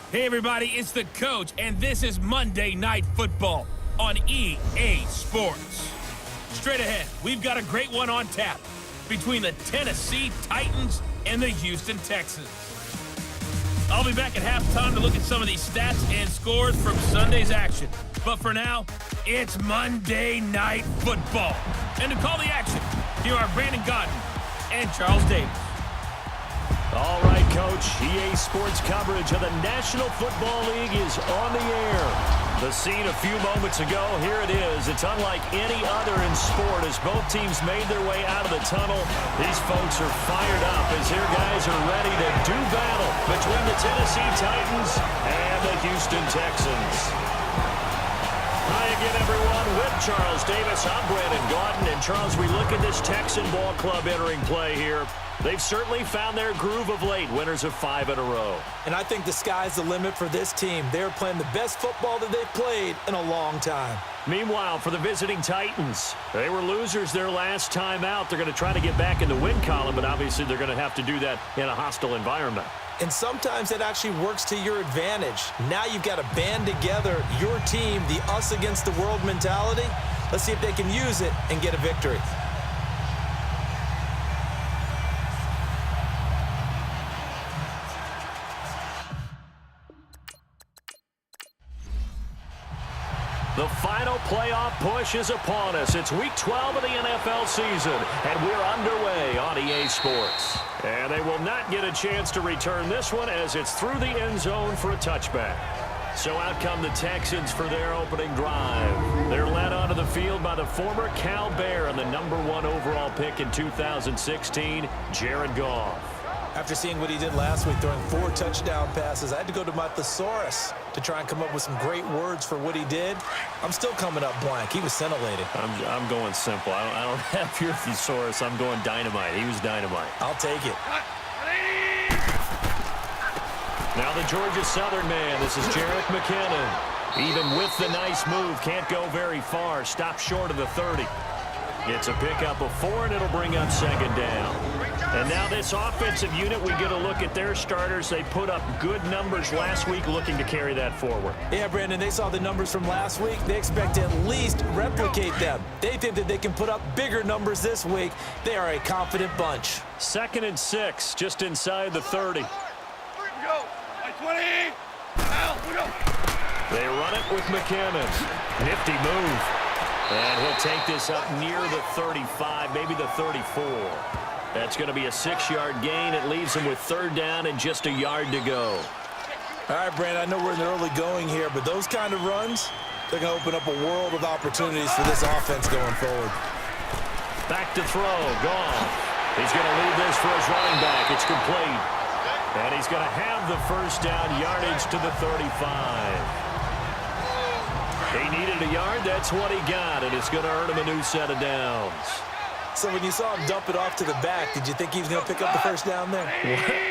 Hey everybody, it's the coach, and this is Monday Night Football on EA Sports. Straight ahead, we've got a great one on tap between the Tennessee Titans and the Houston Texans. I'll be back at halftime to look at some of these stats and scores from Sunday's action. But for now, it's Monday Night Football. And to call the action, here are Brandon Godden and Charles Davis. All right, Coach. EA Sports coverage of the National Football League is on the air. The scene a few moments ago, here it is. It's unlike any other in sport as both teams made their way out of the tunnel. These folks are fired up as their guys are ready to do battle between the Tennessee Titans and the Houston Texans. Hi again, everyone. With Charles Davis, I'm Brandon Godden. And, Charles, we look at this Texan ball club entering play here. They've certainly found their groove of late, winners of 5 in a row. And I think the sky's the limit for this team. They're playing the best football that they've played in a long time. Meanwhile, for the visiting Titans, they were losers their last time out. They're going to try to get back in the win column, but obviously they're going to have to do that in a hostile environment. And sometimes it actually works to your advantage. Now you've got to band together your team, the us against the world mentality. Let's see if they can use it and get a victory. The final playoff push is upon us. It's Week 12 of the NFL season, and we're underway on EA Sports. And they will not get a chance to return this one as it's through the end zone for a touchback. So out come the Texans for their opening drive. They're led onto the field by the former Cal Bear and the #1 overall pick in 2016, Jared Goff. After seeing what he did last week, throwing 4 touchdown passes, I had to go to my thesaurus to try and come up with some great words for what he did. I'm still coming up blank. He was scintillating. I'm going simple. I don't have your thesaurus. I'm going dynamite. He was dynamite. I'll take it. Now the Georgia Southern man. This is Jerick McKinnon. Even with the nice move, can't go very far. Stop short of the 30. It's a pickup of 4, and it'll bring up second down. And now this offensive unit, we get a look at their starters. They put up good numbers last week, looking to carry that forward. Yeah, Brandon, they saw the numbers from last week. They expect to at least replicate them. They think that they can put up bigger numbers this week. They are a confident bunch. 2nd and 6, just inside the 30. Here we go. 20. Now, we go. They run it with McKinnon. Nifty move. And he'll take this up near the 35, maybe the 34. That's going to be a 6-yard gain. It leaves him with 3rd down and just a yard to go. All right, Brandon, I know we're in the early going here, but those kind of runs, they're going to open up a world of opportunities for this offense going forward. Back to throw. Gone. He's going to leave this for his running back. It's complete. And he's going to have the 1st down, yardage to the 35. He needed a yard. That's what he got, and it's going to earn him a new set of downs. So when you saw him dump it off to the back, did you think he was going to pick up the 1st down there?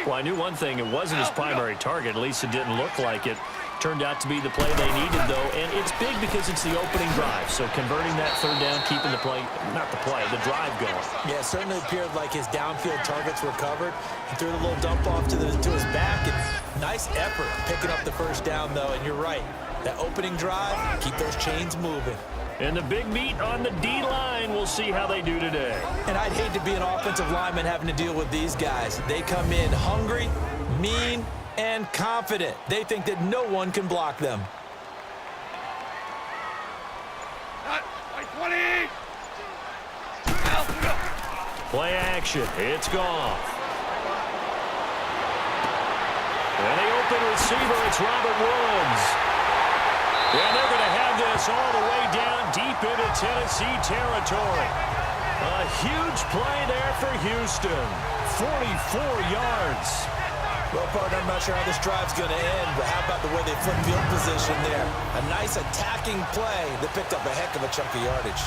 Well, I knew one thing. It wasn't his primary target. At least it didn't look like it. Turned out to be the play they needed, though, and it's big because it's the opening drive. So converting that 3rd down, keeping the play, not the play, the drive going. Yeah, it certainly appeared like his downfield targets were covered. He threw the little dump off to his back, and nice effort picking up the 1st down, though, and you're right. That opening drive, keep those chains moving. And the big meat on the D-line, we'll see how they do today. And I'd hate to be an offensive lineman having to deal with these guys. They come in hungry, mean, and confident. They think that no one can block them. 20. Now, we go. Play action. It's gone. And the open receiver, it's Robert Woods. And they're going to have this all the way down deep into Tennessee territory. A huge play there for Houston. 44 yards. Well, partner, I'm not sure how this drive's going to end, but how about the way they flip field position there? A nice attacking play that picked up a heck of a chunk of yardage.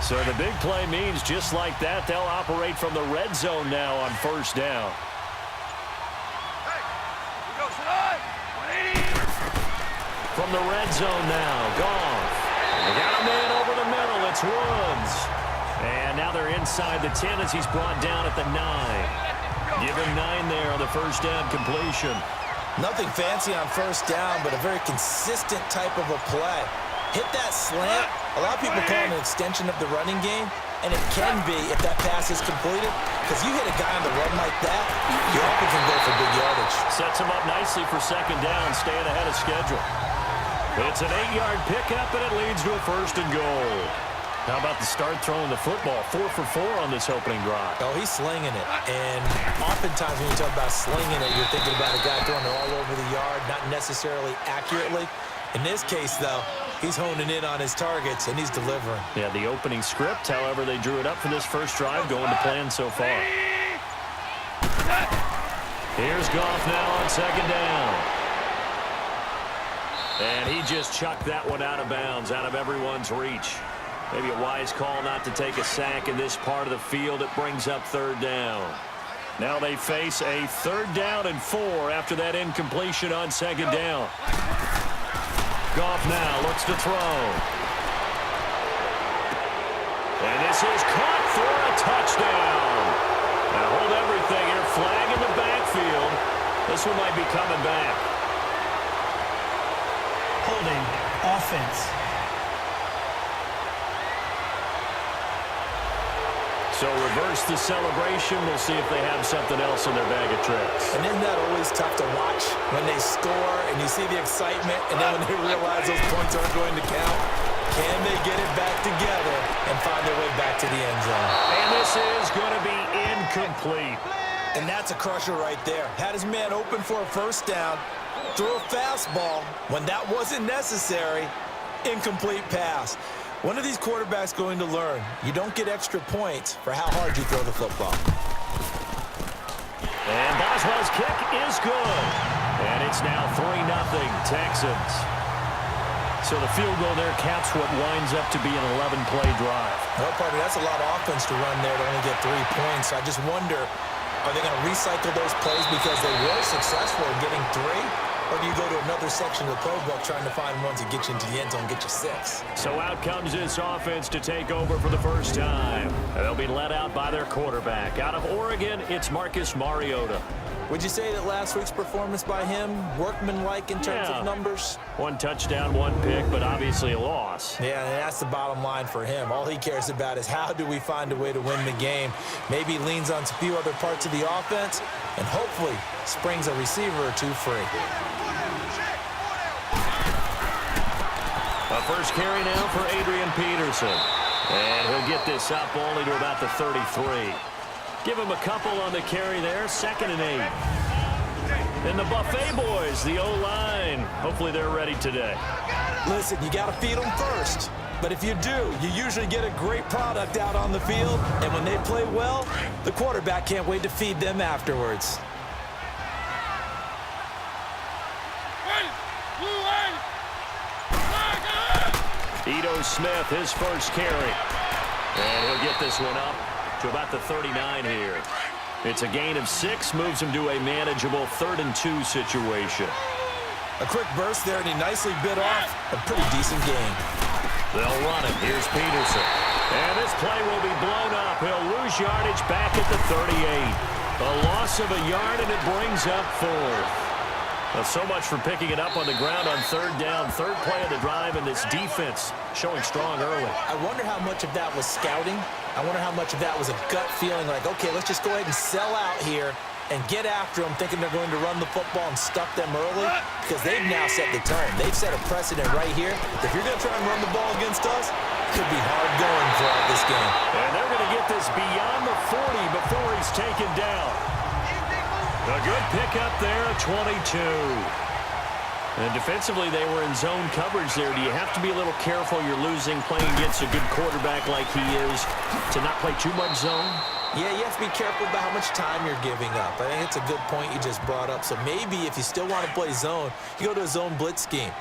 So the big play means just like that, they'll operate from the red zone now on 1st down. from the red zone now. Goff. They got a man over the middle. It's Woods. And now they're inside the 10 as he's brought down at the 9. Give him 9 there on the first down completion. Nothing fancy on first down, but a very consistent type of a play. Hit that slant. A lot of people call it an extension of the running game, and it can be if that pass is completed, because you hit a guy on the run like that, you often can go for big yardage. Sets him up nicely for second down, staying ahead of schedule. It's an 8-yard pickup, and it leads to a first and goal. How about the start throwing the football? 4 for 4 on this opening drive. Oh, he's slinging it. And oftentimes when you talk about slinging it, you're thinking about a guy throwing it all over the yard, not necessarily accurately. In this case, though, he's honing in on his targets, and he's delivering. Yeah, the opening script, however, they drew it up for this first drive, going to plan so far. Here's Goff now on second down. And he just chucked that one out of bounds, out of everyone's reach. Maybe a wise call not to take a sack in this part of the field. It brings up third down. Now they face a 3rd down and 4 after that incompletion on second down. Goff now looks to throw. And this is caught for a touchdown. Now hold everything here. Flag in the backfield. This one might be coming back. Holding offense. So reverse the celebration. We'll see if they have something else in their bag of tricks. And isn't that always tough to watch when they score and you see the excitement, and then when they realize those points aren't going to count? Can they get it back together and find their way back to the end zone? And this is going to be incomplete. And that's a crusher right there. Had his man open for a first down, threw a fastball when that wasn't necessary, incomplete pass. One of these quarterbacks going to learn, you don't get extra points for how hard you throw the football. And Boswell's kick is good. And it's now 3-0 Texans. So the field goal there caps what winds up to be an 11-play drive. No, partner, that's a lot of offense to run there to only get 3 points. I just wonder, are they going to recycle those plays because they were successful in getting 3? Or do you go to another section of the playbook trying to find ones that get you into the end zone and get you 6? So out comes this offense to take over for the first time. They'll be led out by their quarterback. Out of Oregon, it's Marcus Mariota. Would you say that last week's performance by him, workmanlike in terms of numbers? 1 touchdown, 1 pick, but obviously a loss. Yeah, and that's the bottom line for him. All he cares about is how do we find a way to win the game. Maybe he leans on a few other parts of the offense and hopefully springs a receiver or 2 free. A first carry now for Adrian Peterson. And he'll get this up only to about the 33. Give him a couple on the carry there. 2nd and 8. And the Buffet boys, the O-line. Hopefully they're ready today. Listen, you got to feed them first. But if you do, you usually get a great product out on the field. And when they play well, the quarterback can't wait to feed them afterwards. Ito Smith, his first carry. And he'll get this one up to about the 39 here. It's a gain of 6, moves him to a manageable 3rd and 2 situation. A quick burst there, and he nicely bit off a pretty decent gain. They'll run it. Here's Peterson. And this play will be blown up. He'll lose yardage back at the 38. A loss of a yard, and it brings up 4th. Well, so much for picking it up on the ground on 3rd down. 3rd play of the drive, and this defense showing strong early. I wonder how much of that was scouting. I wonder how much of that was a gut feeling like, okay, let's just go ahead and sell out here and get after them, thinking they're going to run the football and stuff them early, because they've now set the tone. They've set a precedent right here. If you're going to try and run the ball against us, it could be hard going throughout this game. And they're going to get this beyond the 40 before he's taken down. A good pickup there at 22. And defensively, they were in zone coverage there. Do you have to be a little careful? You're losing, playing against a good quarterback like he is, to not play too much zone? Yeah, you have to be careful about how much time you're giving up. I think it's a good point you just brought up. So maybe if you still want to play zone, you go to a zone blitz scheme.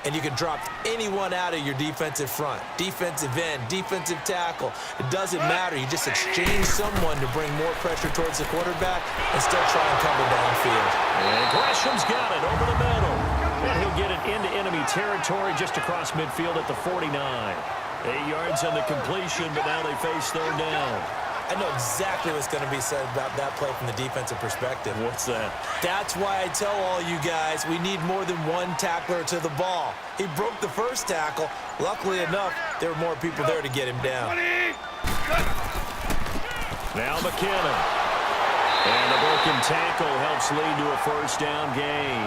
And you can drop anyone out of your defensive front, defensive end, defensive tackle. It doesn't matter. You just exchange someone to bring more pressure towards the quarterback and still try and cover downfield. And Gresham's got it over the middle. And he'll get it into enemy territory just across midfield at the 49. 8 yards on the completion, but now they face third down. I know exactly what's going to be said about that play from the defensive perspective. What's that? That's why I tell all you guys we need more than one tackler to the ball. He broke the first tackle. Luckily enough, there were more people there to get him down. Now McKinnon. And the broken tackle helps lead to a first down gain.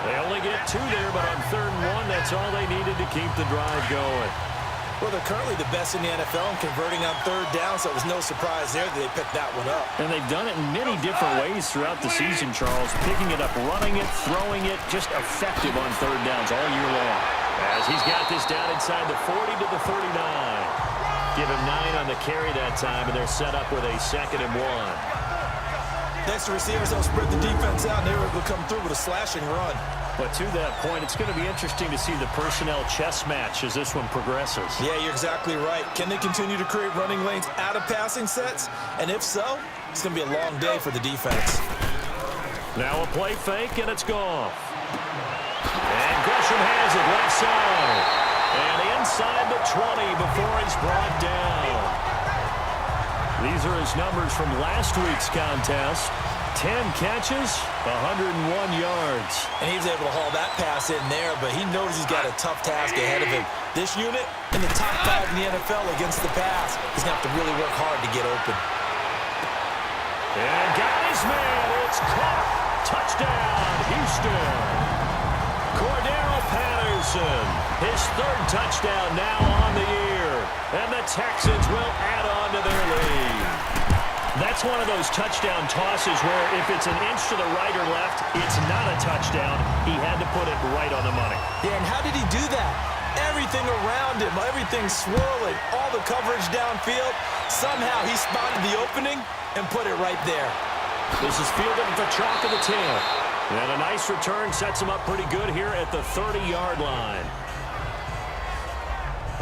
They only get 2 there, but on 3rd and 1, that's all they needed to keep the drive going. Well, they're currently the best in the NFL in converting on 3rd down, so it was no surprise there that they picked that one up. And they've done it in many different ways throughout the season, Charles. Picking it up, running it, throwing it, just effective on 3rd downs all year long. As he's got this down inside the 40 to the 39. Give him 9 on the carry that time, and they're set up with a 2nd and 1. Next to receivers, they'll spread the defense out, and they were able to come through with a slashing run. But to that point, it's going to be interesting to see the personnel chess match as this one progresses. Yeah, you're exactly right. Can they continue to create running lanes out of passing sets? And if so, it's going to be a long day for the defense. Now a play fake, and it's gone. And Gresham has it left side. And inside the 20 before he's brought down. These are his numbers from last week's contest. 10 catches, 101 yards. And he was able to haul that pass in there, but he knows he's got a tough task ahead of him. This unit in the top 5 in the NFL against the pass. He's going to have to really work hard to get open. And got his man. It's caught. Touchdown, Houston. Cordero Patterson, his 3rd touchdown now on the year. And the Texans will add on to their lead. That's one of those touchdown tosses where if it's an inch to the right or left, it's not a touchdown. He had to put it right on the money. Yeah, and how did he do that? Everything around him, everything swirling, all the coverage downfield. Somehow he spotted the opening and put it right there. This is fielded at the chalk of the 10. And a nice return sets him up pretty good here at the 30-yard line.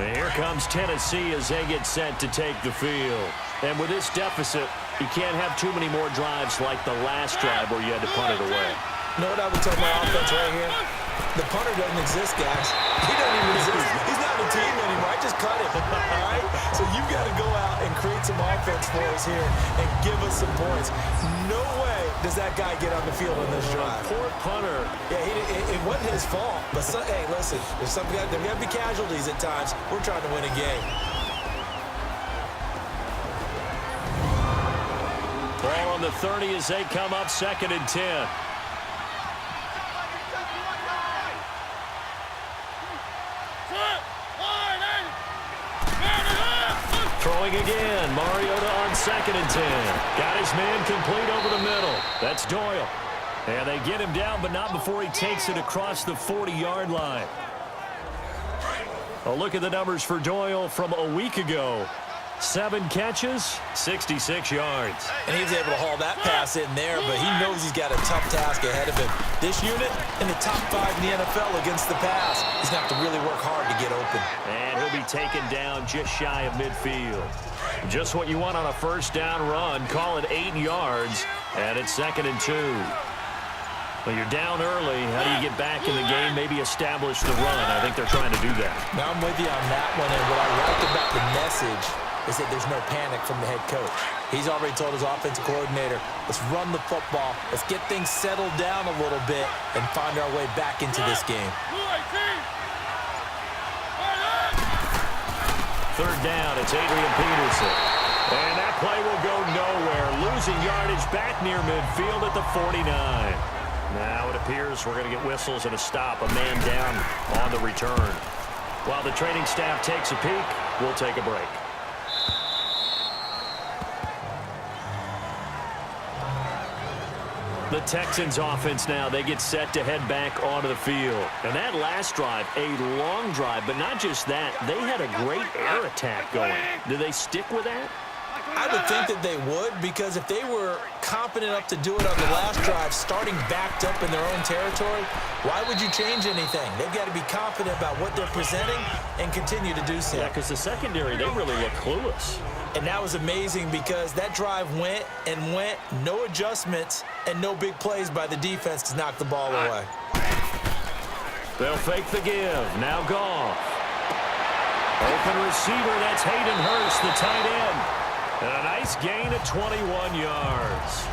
And here comes Tennessee as they get set to take the field. And with this deficit, you can't have too many more drives like the last drive where you had to punt it away. You know what I would tell my offense right here? The punter doesn't exist, guys. He doesn't even exist. He's not a team anymore. I just cut him, all right? So you've got to go out and create some offense for us here and give us some points. No way does that guy get on the field on this drive. Poor punter. Yeah, it wasn't his fault. But, hey, listen, there's got to be casualties at times. We're trying to win a game. Ball on the 30 as they come up 2nd and 10. Throwing again. Mariota on 2nd and 10. Got his man complete over the middle. That's Doyle. And they get him down, but not before he takes it across the 40-yard line. A look at the numbers for Doyle from a week ago. 7 catches, 66 yards. And he was able to haul that pass in there, but he knows he's got a tough task ahead of him. This unit in the top 5 in the NFL against the pass. He's going to have to really work hard to get open. And he'll be taken down just shy of midfield. Just what you want on a first down run. Call it 8 yards, and it's 2nd and 2. Well, you're down early. How do you get back in the game, maybe establish the run? I think they're trying to do that. Now, I'm with you on that one, and what I liked about the message is that there's no panic from the head coach. He's already told his offensive coordinator, let's run the football, let's get things settled down a little bit and find our way back into this game. 3rd down, it's Adrian Peterson. And that play will go nowhere. Losing yardage back near midfield at the 49. Now it appears we're going to get whistles and a stop, a man down on the return. While the training staff takes a peek, we'll take a break. The Texans offense now, they get set to head back onto the field. And that last drive, a long drive, but not just that, they had a great air attack going. Do they stick with that? I would think that they would, because if they were confident enough to do it on the last drive, starting backed up in their own territory, why would you change anything? They've got to be confident about what they're presenting and continue to do so. Yeah, because the secondary, they really look clueless. And that was amazing because that drive went and went, no adjustments and no big plays by the defense to knock the ball away. They'll fake the give. Now Goff. Open receiver, that's Hayden Hurst, the tight end. And a nice gain of 21 yards.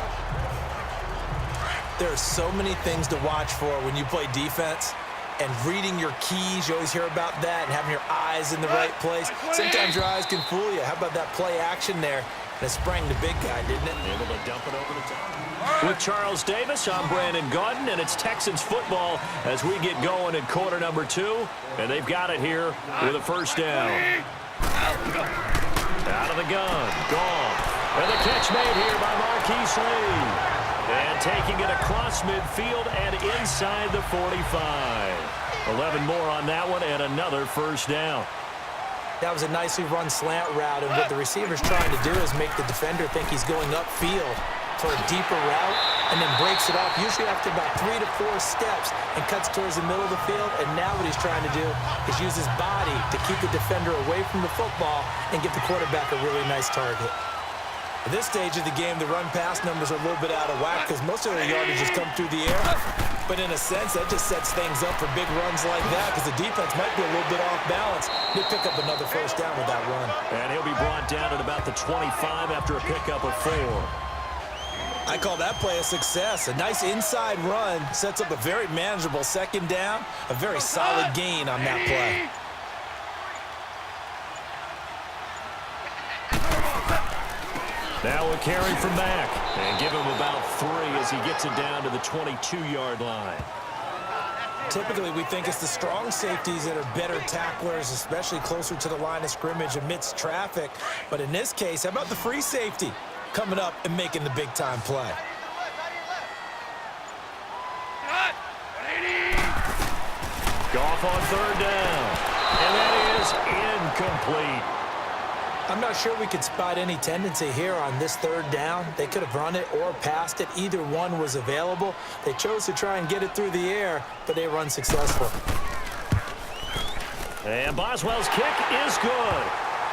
There are so many things to watch for when you play defense. And reading your keys, you always hear about that, and having your eyes in the right place. Sometimes your eyes can fool you. How about that play action there? And it sprang the big guy, didn't it? Able to dump it over the top. With Charles Davis, I'm Brandon Gaudin, and it's Texans football as we get going in quarter number 2. And they've got it here with a first down. Out of the gun, Goff. And the catch made here by Marquise Lee. And taking it across midfield and inside the 45. 11 more on that one and another first down. That was a nicely run slant route, and what the receiver's trying to do is make the defender think he's going upfield for a deeper route and then breaks it off, usually after about 3 to 4 steps, and cuts towards the middle of the field. And now what he's trying to do is use his body to keep the defender away from the football and give the quarterback a really nice target. At this stage of the game, the run-pass numbers are a little bit out of whack because most of their yardage has come through the air. But in a sense, that just sets things up for big runs like that because the defense might be a little bit off balance. They pick up another first down with that run. And he'll be brought down at about the 25 after a pickup of 4. I call that play a success. A nice inside run sets up a very manageable second down. A very solid gain on that play. Now we're carrying from back and give him about 3 as he gets it down to the 22-yard line. Typically, we think it's the strong safeties that are better tacklers, especially closer to the line of scrimmage amidst traffic. But in this case, how about the free safety coming up and making the big-time play? Goff on third down. And that is incomplete. I'm not sure we could spot any tendency here on this third down. They could have run it or passed it. Either one was available. They chose to try and get it through the air, but they run successful. And Boswell's kick is good.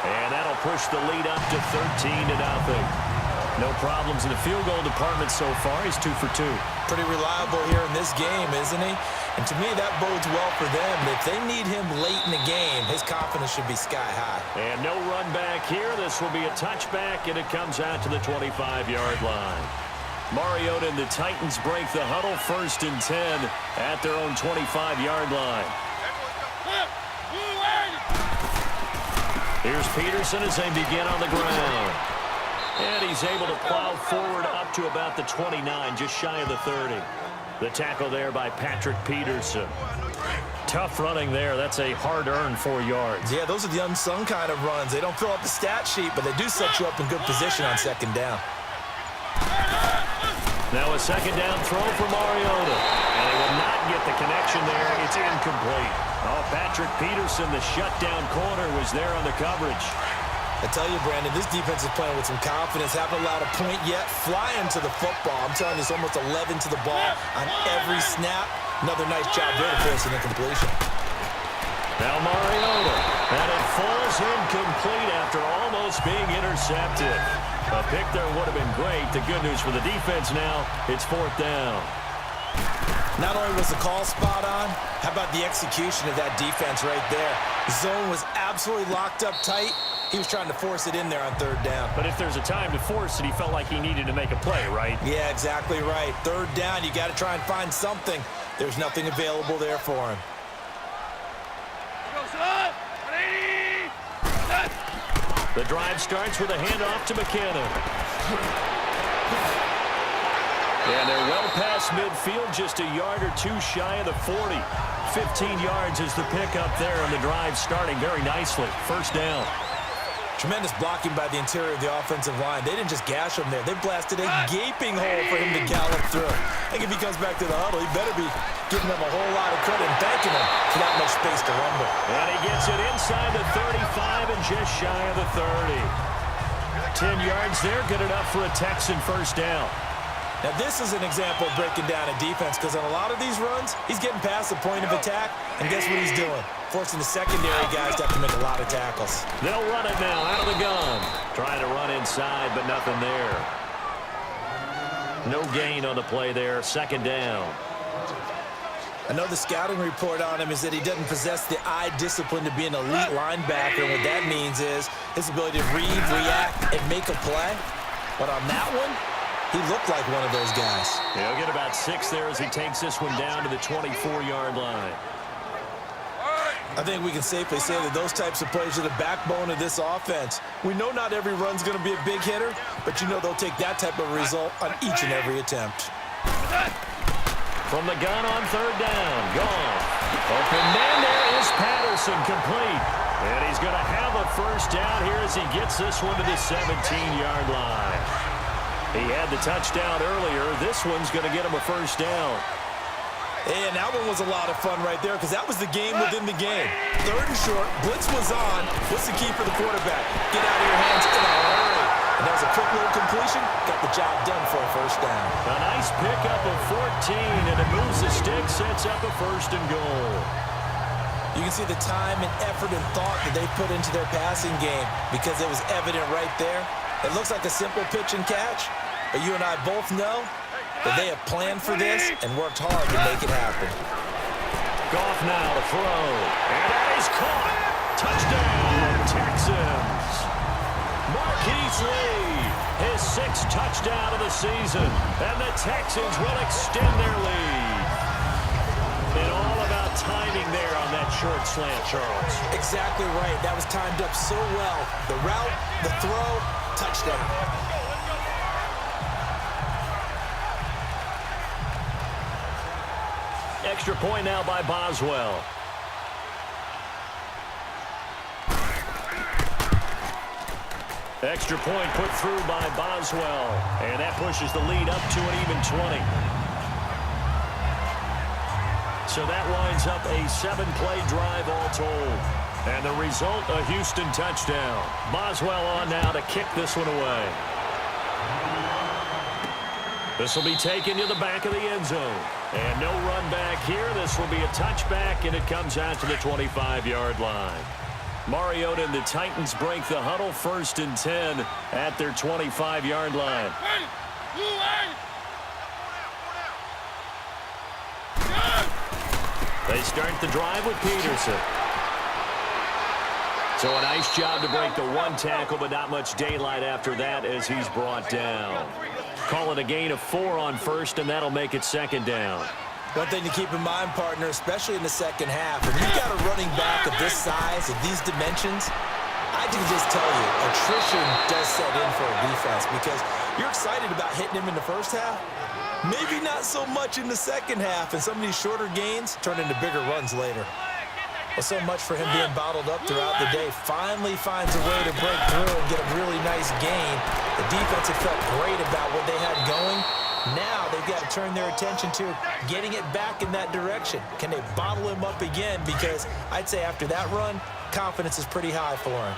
And that'll push the lead up to 13-0. No problems in the field goal department so far. He's 2 for 2. Pretty reliable here in this game, isn't he? And to me, that bodes well for them. If they need him late in the game, his confidence should be sky high. And no run back here. This will be a touchback, and it comes out to the 25-yard line. Mariota and the Titans break the huddle, 1st and 10 at their own 25-yard line. Here's Peterson as they begin on the ground. And he's able to plow forward up to about the 29, just shy of the 30. The tackle there by Patrick Peterson. Tough running there. That's a hard-earned 4 yards. Yeah, those are the unsung kind of runs. They don't fill up the stat sheet, but they do set you up in good position on second down. Now a second down throw for Mariota. And he will not get the connection there. It's incomplete. Oh, Patrick Peterson, the shutdown corner, was there on the coverage. I tell you, Brandon, this defense is playing with some confidence. Haven't allowed a point yet. Flying to the football. I'm telling you, it's almost 11 to the ball on every snap. Another nice job there to force an incompletion. Now Mariota. And it falls incomplete after almost being intercepted. A pick there would have been great. The good news for the defense now, it's 4th down. Not only was the call spot on, how about the execution of that defense right there? The zone was absolutely locked up tight. He was trying to force it in there on third down. But if there's a time to force it, he felt like he needed to make a play, right? Yeah, exactly right. Third down, you got to try and find something. There's nothing available there for him. The drive starts with a handoff to McKinnon. And they're well past midfield, just a yard or 2 shy of the 40. 15 yards is the pickup there, and the drive starting very nicely. First down. Tremendous blocking by the interior of the offensive line. They didn't just gash him there. They blasted a gaping hole for him to gallop through. I think if he comes back to the huddle, he better be giving them a whole lot of credit and thanking them for that much space to rumble. And he gets it inside the 35 and just shy of the 30. 10 yards there, good enough for a Texan first down. Now, this is an example of breaking down a defense because on a lot of these runs, he's getting past the point of attack, and guess what he's doing? Forcing the secondary guys to have to make a lot of tackles. They'll run it now out of the gun. Trying to run inside, but nothing there. No gain on the play there. Second down. I know the scouting report on him is that he doesn't possess the eye discipline to be an elite linebacker. And what that means is his ability to read, react, and make a play. But on that one, he looked like one of those guys. He'll get about 6 there as he takes this one down to the 24-yard line. I think we can safely say that those types of plays are the backbone of this offense. We know not every run's going to be a big hitter, but you know they'll take that type of result on each and every attempt. From the gun on 3rd down, Goff. Open man there is Patterson, complete. And he's going to have a first down here as he gets this one to the 17-yard line. He had the touchdown earlier. This one's going to get him a first down. And that one was a lot of fun right there because that was the game within the game. 3rd and short, blitz was on. What's the key for the quarterback? Get out of your hands in a hurry. And that was a quick little completion. Got the job done for a first down. A nice pickup of 14, and it moves the stick, sets up a 1st and goal. You can see the time and effort and thought that they put into their passing game because it was evident right there. It looks like a simple pitch and catch, but you and I both know that they have planned for this and worked hard to make it happen. Goff now to throw, and that is caught. Touchdown, Texans. Marquise Lee, his 6th touchdown of the season, and the Texans will extend their lead. And all about timing there on that short slant, Charles. Exactly right. That was timed up so well. The route, the throw, touchdown. Extra point now by Boswell. Extra point put through by Boswell. And that pushes the lead up to an even 20. So that winds up a 7-play drive all told. And the result, a Houston touchdown. Boswell on now to kick this one away. This will be taken to the back of the end zone. And no run back here. This will be a touchback, and it comes out to the 25-yard line. Mariota and the Titans break the huddle, 1st and 10 at their 25-yard line. They start the drive with Peterson. So a nice job to break the 1 tackle, but not much daylight after that as he's brought down. Call it a gain of 4 on 1st, and that'll make it 2nd down. One thing to keep in mind, partner, especially in the second half, when you've got a running back of this size, of these dimensions, I can just tell you, attrition does set in for a defense because you're excited about hitting him in the first half. Maybe not so much in the second half, and some of these shorter gains turn into bigger runs later. Well, so much for him being bottled up throughout the day. Finally finds a way to break through and get a really nice gain. The defense had felt great about what they had going. Now they've got to turn their attention to getting it back in that direction. Can they bottle him up again? Because I'd say after that run, confidence is pretty high for him.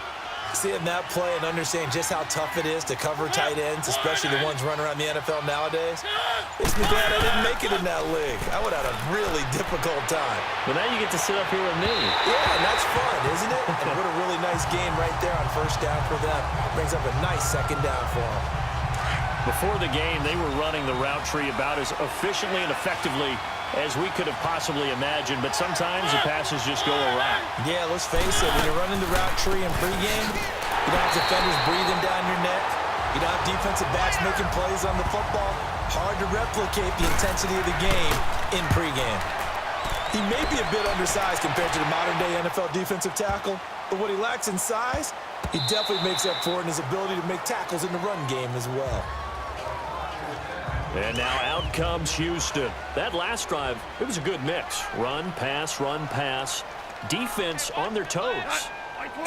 Seeing that play and understanding just how tough it is to cover tight ends, especially the ones running around the NFL nowadays, makes me glad I didn't make it in that league. I would have had a really difficult time. But now you get to sit up here with me. Yeah, and that's fun, isn't it? And what a really nice game right there on 1st down for them. Brings up a nice 2nd down for them. Before the game, they were running the route tree about as efficiently and effectively as we could have possibly imagined, but sometimes the passes just go awry. Yeah, let's face it, when you're running the route tree in pregame, you don't have defenders breathing down your neck. You don't have defensive backs making plays on the football. Hard to replicate the intensity of the game in pregame. He may be a bit undersized compared to the modern-day NFL defensive tackle, but what he lacks in size, he definitely makes up for it in his ability to make tackles in the run game as well. And now out comes Houston. That last drive, it was a good mix. Run, pass, defense on their toes.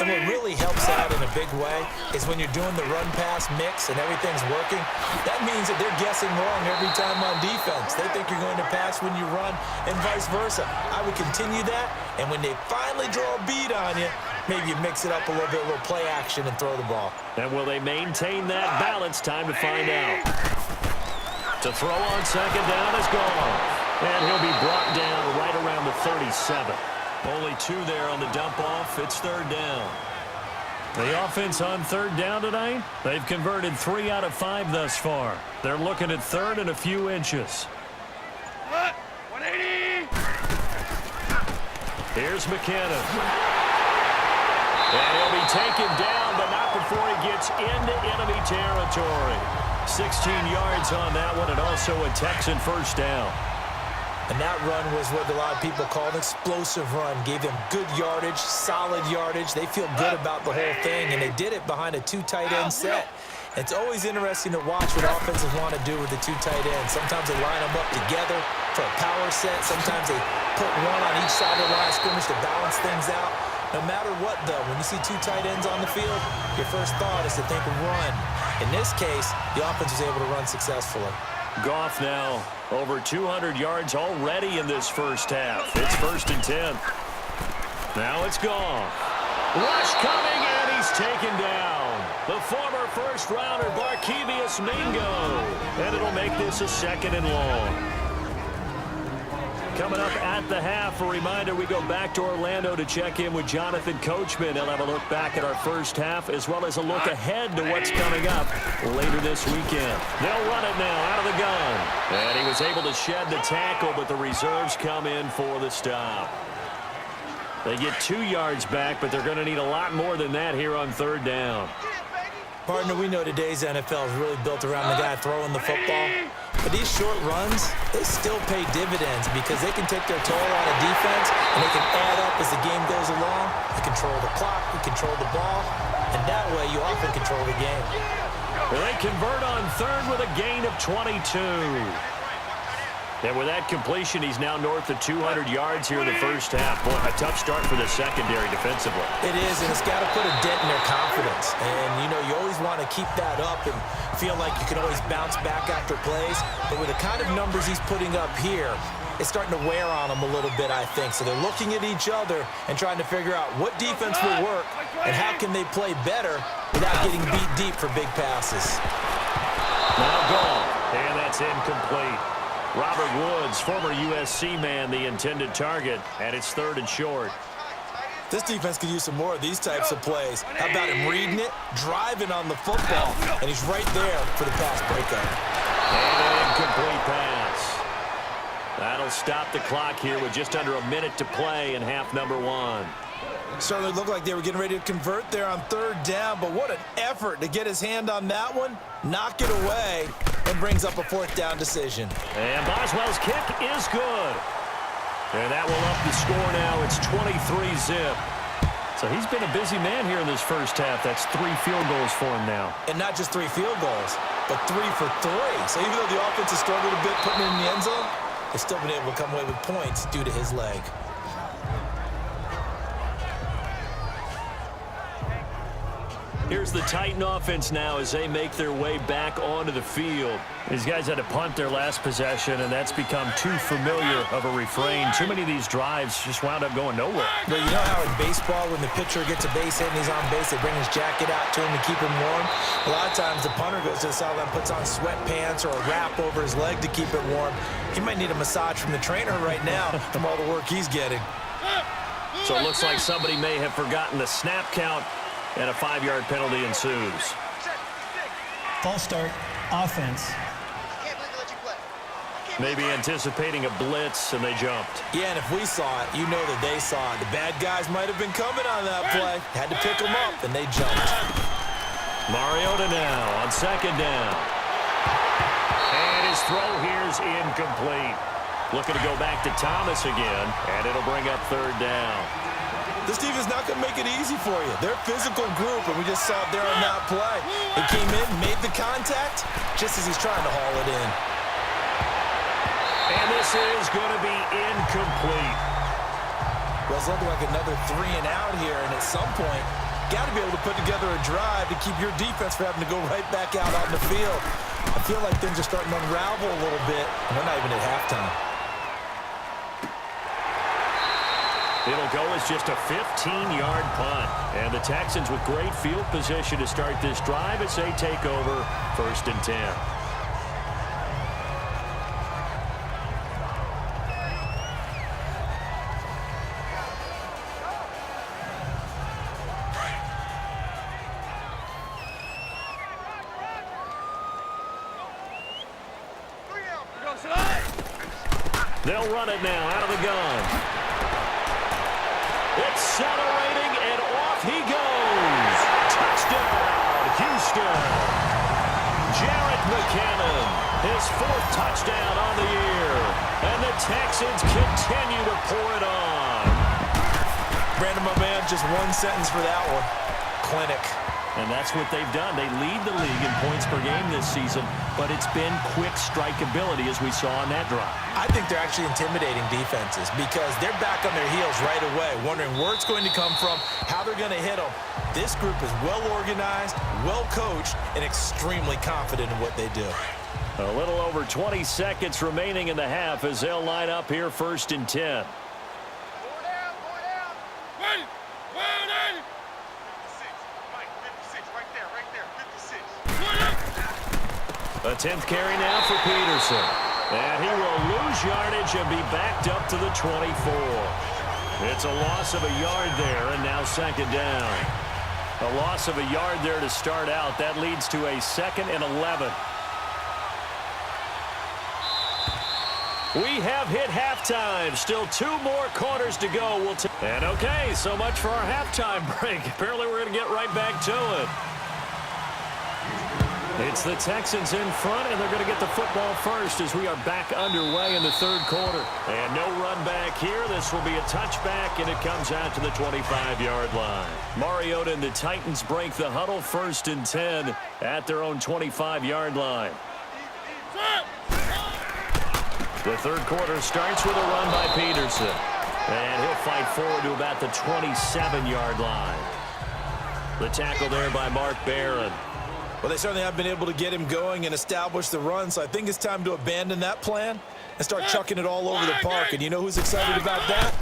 And what really helps out in a big way is when you're doing the run-pass mix and everything's working, that means that they're guessing wrong every time on defense. They think you're going to pass when you run and vice versa. I would continue that, and when they finally draw a bead on you, maybe you mix it up a little bit, a little play action, and throw the ball. And will they maintain that balance? Time to find out. To throw on 2nd down is gone. And he'll be brought down right around the 37. Only 2 there on the dump off. It's 3rd down. The offense on 3rd down tonight, they've converted 3 out of 5 thus far. They're looking at 3rd and a few inches. 180. Here's McKinnon. And he'll be taken down, but not before he gets into enemy territory. 16 yards on that one, and also a Texan first down. And that run was what a lot of people call an explosive run. Gave them good yardage, solid yardage. They feel good about the whole thing, and they did it behind a two tight end set. It's always interesting to watch what offenses want to do with the two tight ends. Sometimes they line them up together for a power set. Sometimes they put one on each side of the line of scrimmage to balance things out. No matter what, though, when you see two tight ends on the field, your first thought is to think run. In this case, the offense was able to run successfully. Goff now over 200 yards already in this first half. It's 1st and 10. Now it's Goff. Rush coming, and he's taken down. The former first-rounder, Barkevious Mingo. And it'll make this a 2nd and long. Coming up at the half, a reminder, we go back to Orlando to check in with Jonathan Coachman. He'll have a look back at our first half, as well as a look ahead to what's coming up later this weekend. They'll run it now out of the gun. And he was able to shed the tackle, but the reserves come in for the stop. They get 2 yards back, but they're going to need a lot more than that here on 3rd down. Partner, we know today's NFL is really built around the guy throwing the football. But these short runs, they still pay dividends because they can take their toll on a defense and they can add up as the game goes along. You control the clock, you control the ball, and that way you often control the game. They convert on 3rd with a gain of 22. And with that completion, he's now north of 200 yards here in the first half. Boy, a tough start for the secondary defensively. It is, and it's got to put a dent in their confidence. And, you know, you always want to keep that up and feel like you can always bounce back after plays. But with the kind of numbers he's putting up here, it's starting to wear on them a little bit, I think. So they're looking at each other and trying to figure out what defense will work and how can they play better without getting beat deep for big passes. Now gone, and that's incomplete. Robert Woods, former USC man, the intended target, and it's 3rd and short. This defense could use some more of these types of plays. How about him reading it, driving on the football, and he's right there for the pass breakup. And an incomplete pass. That'll stop the clock here with just under a minute to play in half number 1. Certainly looked like they were getting ready to convert there on 3rd down, but what an effort to get his hand on that one, knock it away, and brings up a 4th down decision. And Boswell's kick is good. And that will up the score now. It's 23-zip. So he's been a busy man here in this first half. That's 3 field goals for him now. And not just 3 field goals, but 3 for 3. So even though the offense has struggled a bit putting it in the end zone, they've still been able to come away with points due to his leg. Here's the Titan offense now as they make their way back onto the field. These guys had to punt their last possession, and that's become too familiar of a refrain. Too many of these drives just wound up going nowhere. But you know how in baseball, when the pitcher gets a base hit and he's on base, they bring his jacket out to him to keep him warm? A lot of times the punter goes to the sideline, puts on sweatpants or a wrap over his leg to keep it warm. He might need a massage from the trainer right now from all the work he's getting. So it looks like somebody may have forgotten the snap count, and a 5-yard penalty ensues. False start, offense. Maybe anticipating a blitz, and they jumped. Yeah, and if we saw it, you know that they saw it. The bad guys might have been coming on that play. Had to pick them up, and they jumped. Mariota now on 2nd down. And his throw here's incomplete. Looking to go back to Thomas again, and it'll bring up 3rd down. This team is not going to make it easy for you. They're a physical group, and we just saw it there on that play. He came in, made the contact, just as he's trying to haul it in. And this is going to be incomplete. Well, it's looking like another 3 and out here, and at some point, got to be able to put together a drive to keep your defense from having to go right back out on the field. I feel like things are starting to unravel a little bit, and we're not even at halftime. It'll go as just a 15-yard punt. And the Texans with great field position to start this drive as they take over 1st and 10. They'll run it now out of the gun. accelerating, and off he goes. Touchdown, Houston. Jarrett McKinnon, his 4th touchdown on the year. And the Texans continue to pour it on. Brandon, my man, just one sentence for that one. Clinic. And that's what they've done. They lead the league in points per game this season, but it's been quick strike ability as we saw on that drive. I think they're actually intimidating defenses because they're back on their heels right away, wondering where it's going to come from, how they're going to hit them. This group is well organized, well coached, and extremely confident in what they do. A little over 20 seconds remaining in the half as they'll line up here 1st and 10. A 10th carry now for Peterson. And he will lose yardage and be backed up to the 24. It's a loss of a yard there, and now 2nd down. A loss of a yard there to start out. That leads to a 2nd and 11. We have hit halftime. Still 2 more quarters to go. And okay, so much for our halftime break. Apparently we're going to get right back to it. It's the Texans in front, and they're going to get the football first as we are back underway in the 3rd quarter. And no run back here. This will be a touchback, and it comes out to the 25-yard line. Mariota and the Titans break the huddle 1st and 10 at their own 25-yard line. The 3rd quarter starts with a run by Peterson. And he'll fight forward to about the 27-yard line. The tackle there by Mark Barron. Well, they certainly have been able to get him going and establish the run, so I think it's time to abandon that plan and start chucking it all over the park. And you know who's excited about that?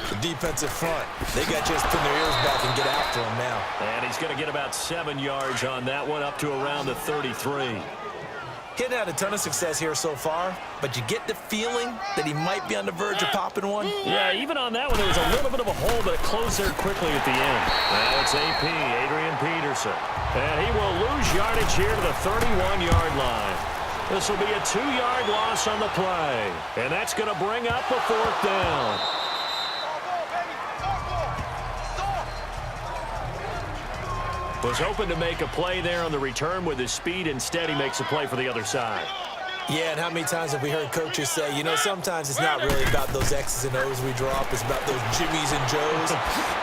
The defensive front. They got just pin their ears back and get after him now. And he's going to get about 7 yards on that one, up to around the 33. He hadn't had a ton of success here so far, but you get the feeling that he might be on the verge of popping one. Yeah, even on that one, there was a little bit of a hole, but it closed there quickly at the end. Now it's AP, Adrian Peterson. And he will lose yardage here to the 31-yard line. This will be a 2-yard loss on the play. And that's going to bring up a 4th down. Was hoping to make a play there on the return with his speed. Instead, he makes a play for the other side. Yeah, and how many times have we heard coaches say, you know, sometimes it's not really about those X's and O's we drop. It's about those Jimmies and Joes.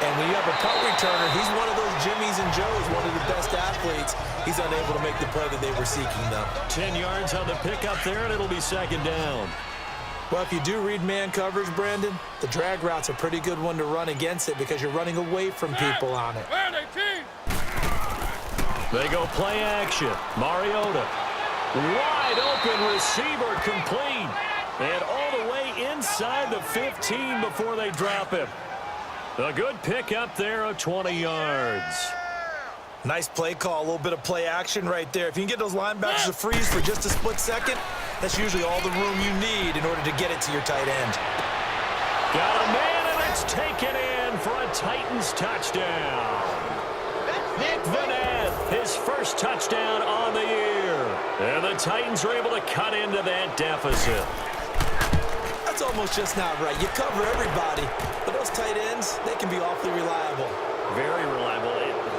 And when you have a punt returner, he's one of those Jimmies and Joes, one of the best athletes. He's unable to make the play that they were seeking, though. 10 yards on the pickup there, and it'll be 2nd down. Well, if you do read man coverage, Brandon, the drag route's a pretty good one to run against it because you're running away from people on it. They go play action. Mariota. Wide open receiver complete. And all the way inside the 15 before they drop him. A good pick up there of 20 yards. Nice play call, a little bit of play action right there. If you can get those linebackers to freeze for just a split second, that's usually all the room you need in order to get it to your tight end. Got a man, and it's taken in for a Titans touchdown. Nick Vanette, his first touchdown on the year. And the Titans are able to cut into that deficit. That's almost just not right. You cover everybody, but those tight ends, they can be awfully reliable. Very reliable.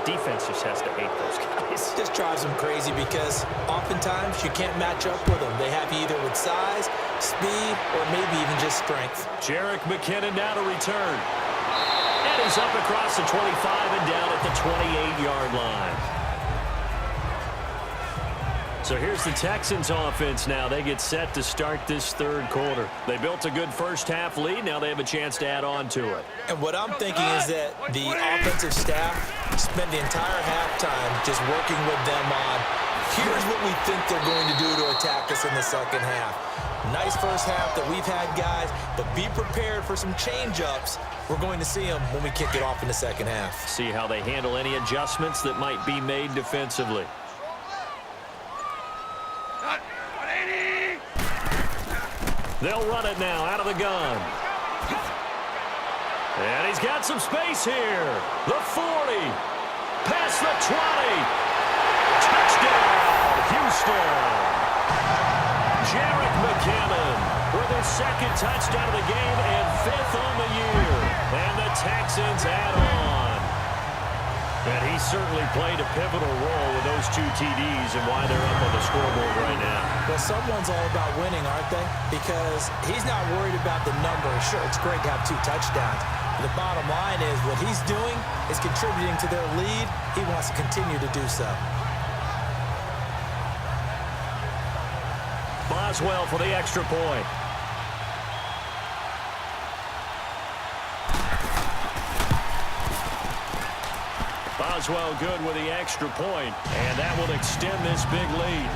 The defense just has to hate those guys. Just drives them crazy because oftentimes you can't match up with them. They have you either with size, speed, or maybe even just strength. Jarrett McKinnon now to return. And he's up across the 25 and down at the 28-yard line. So here's the Texans offense now. They get set to start this 3rd quarter. They built a good first-half lead. Now they have a chance to add on to it. And what I'm thinking is that the offensive staff spent the entire halftime just working with them on, here's what we think they're going to do to attack us in the 2nd half. Nice first half that we've had, guys, but be prepared for some change-ups. We're going to see them when we kick it off in the 2nd half. See how they handle any adjustments that might be made defensively. They'll run it now out of the gun. And he's got some space here. The 40. Past the 20. Touchdown, Houston. Jarrett McKinnon with his 2nd touchdown of the game and 5th on the year. And the Texans add on. certainly played a pivotal role with those 2 TDs and why they're up on the scoreboard right now. Well, someone's all about winning, aren't they? Because he's not worried about the number. Sure, it's great to have 2 touchdowns. But the bottom line is what he's doing is contributing to their lead. He wants to continue to do so. Boswell for the extra point. Boswell good with the extra point, and that will extend this big lead.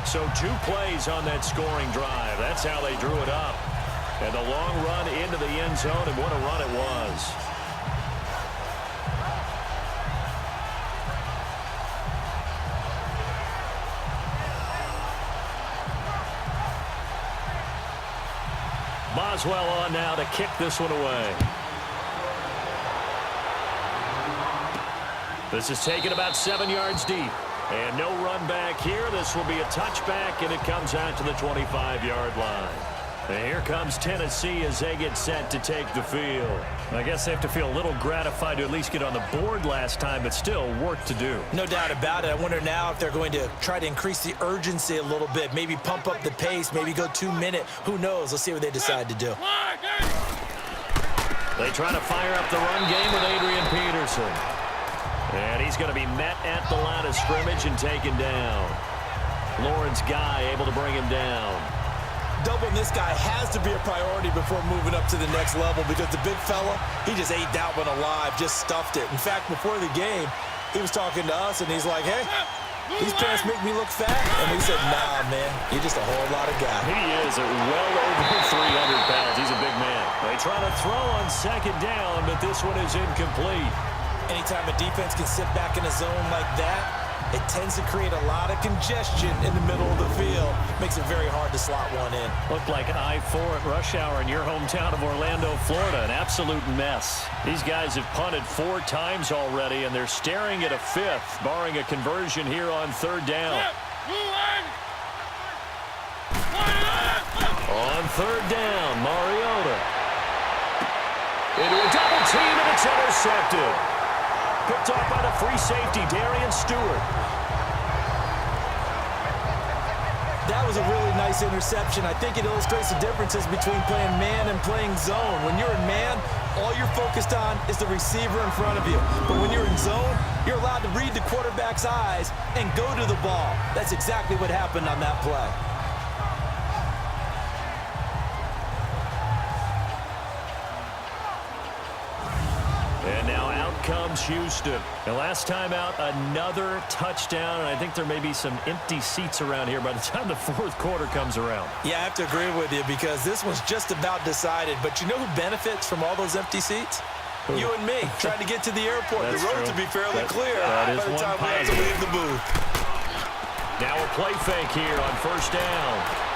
So 2 plays on that scoring drive. That's how they drew it up. And the long run into the end zone, and what a run it was. Boswell on now to kick this one away. This is taken about 7 yards deep. And no run back here. This will be a touchback, and it comes out to the 25-yard line. And here comes Tennessee as they get set to take the field. I guess they have to feel a little gratified to at least get on the board last time, but still work to do. No doubt about it. I wonder now if they're going to try to increase the urgency a little bit, maybe pump up the pace, maybe go 2-minute. Who knows? Let's see what they decide to do. They try to fire up the run game with Adrian Peterson. And he's going to be met at the line of scrimmage and taken down. Lawrence Guy able to bring him down. Doubling this guy has to be a priority before moving up to the next level because the big fella, he just ate that one alive, just stuffed it. In fact, before the game, he was talking to us, and he's like, hey, these pants make me look fat. And we said, nah, man, you're just a whole lot of guy. He is well over 300 pounds. He's a big man. They try to throw on second down, but this one is incomplete. Anytime a defense can sit back in a zone like that, it tends to create a lot of congestion in the middle of the field. Makes it very hard to slot one in. Looked like I-4 at rush hour in your hometown of Orlando, Florida. An absolute mess. These guys have punted 4 times already, and they're staring at a 5th, barring a conversion here on 3rd down. On 3rd down, Mariota. Into a double team, and it's intercepted. Picked off by the free safety, Darian Stewart. That was a really nice interception. I think it illustrates the differences between playing man and playing zone. When you're in man, all you're focused on is the receiver in front of you. But when you're in zone, you're allowed to read the quarterback's eyes and go to the ball. That's exactly what happened on that play. And now out comes Houston. And last time out, another touchdown. And I think there may be some empty seats around here by the time the 4th quarter comes around. Yeah, I have to agree with you because this one's just about decided. But you know who benefits from all those empty seats? Who? You and me, trying to get to the airport. That's the road true. to be fairly clear by the time we have to leave the booth. Now a play fake here on 1st down.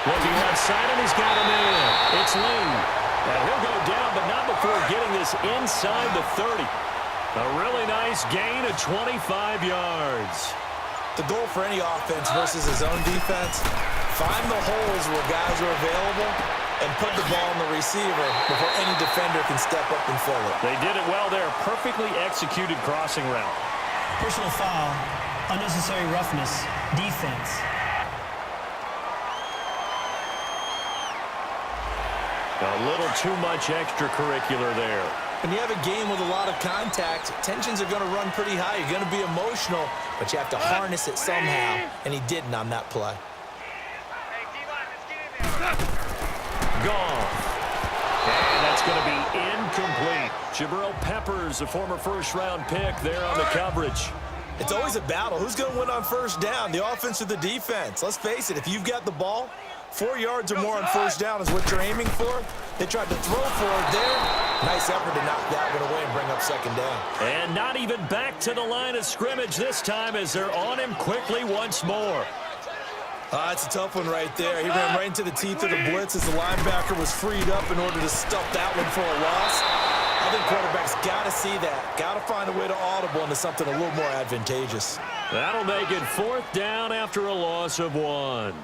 Looking outside, and he's got him in. It's Lee. And he'll go down, but not before getting this inside the 30. A really nice gain of 25 yards. The goal for any offense versus his own defense, find the holes where guys are available and put the ball on the receiver before any defender can step up and fill it. They did it well there. Perfectly executed crossing route. Personal foul, unnecessary roughness, defense. A little too much extracurricular there. When you have a game with a lot of contact, tensions are going to run pretty high. You're going to be emotional, but you have to harness it somehow, and he didn't on that play. Gone. And that's going to be incomplete. Jabril Peppers, a former first-round pick there on the coverage. It's always a battle. Who's going to win on 1st down, the offense or the defense? Let's face it, if you've got the ball, 4 yards or more on 1st down is what you're aiming for. They tried to throw for it there. Nice effort to knock that one away and bring up 2nd down. And not even back to the line of scrimmage this time as they're on him quickly once more. That's a tough one right there. He ran right into the teeth of the blitz as the linebacker was freed up in order to stuff that one for a loss. I think quarterbacks got to see that. Got to find a way to audible into something a little more advantageous. That'll make it 4th down after a loss of 1.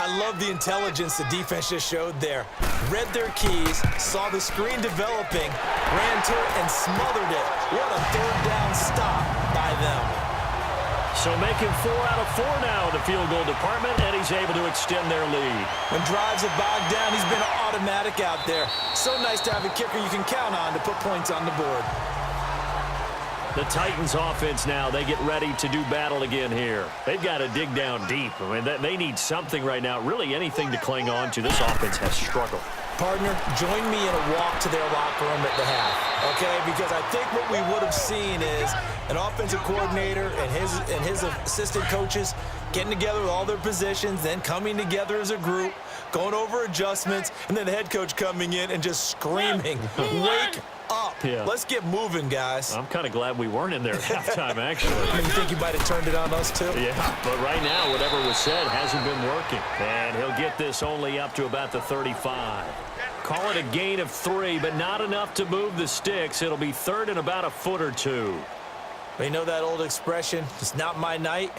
I love the intelligence the defense just showed there. Read their keys, saw the screen developing, ran to it, and smothered it. What a third down stop by them. So making 4 out of 4 now in the field goal department, and he's able to extend their lead. When drives have bogged down, he's been automatic out there. So nice to have a kicker you can count on to put points on the board. The Titans offense now, they get ready to do battle again here. They've got to dig down deep. I mean, they need something right now, really anything to cling on to. This offense has struggled. Partner, join me in a walk to their locker room at the half, okay? Because I think what we would have seen is an offensive coordinator and his assistant coaches getting together with all their positions, then coming together as a group, going over adjustments, and then the head coach coming in and just screaming, wake up. Yeah. Let's get moving, guys. I'm kind of glad we weren't in there at halftime, actually. You think you might have turned it on us, too? Yeah, but right now, whatever was said hasn't been working. And he'll get this only up to about the 35. Call it a gain of 3, but not enough to move the sticks. It'll be third and about a foot or 2. You know that old expression, it's not my night?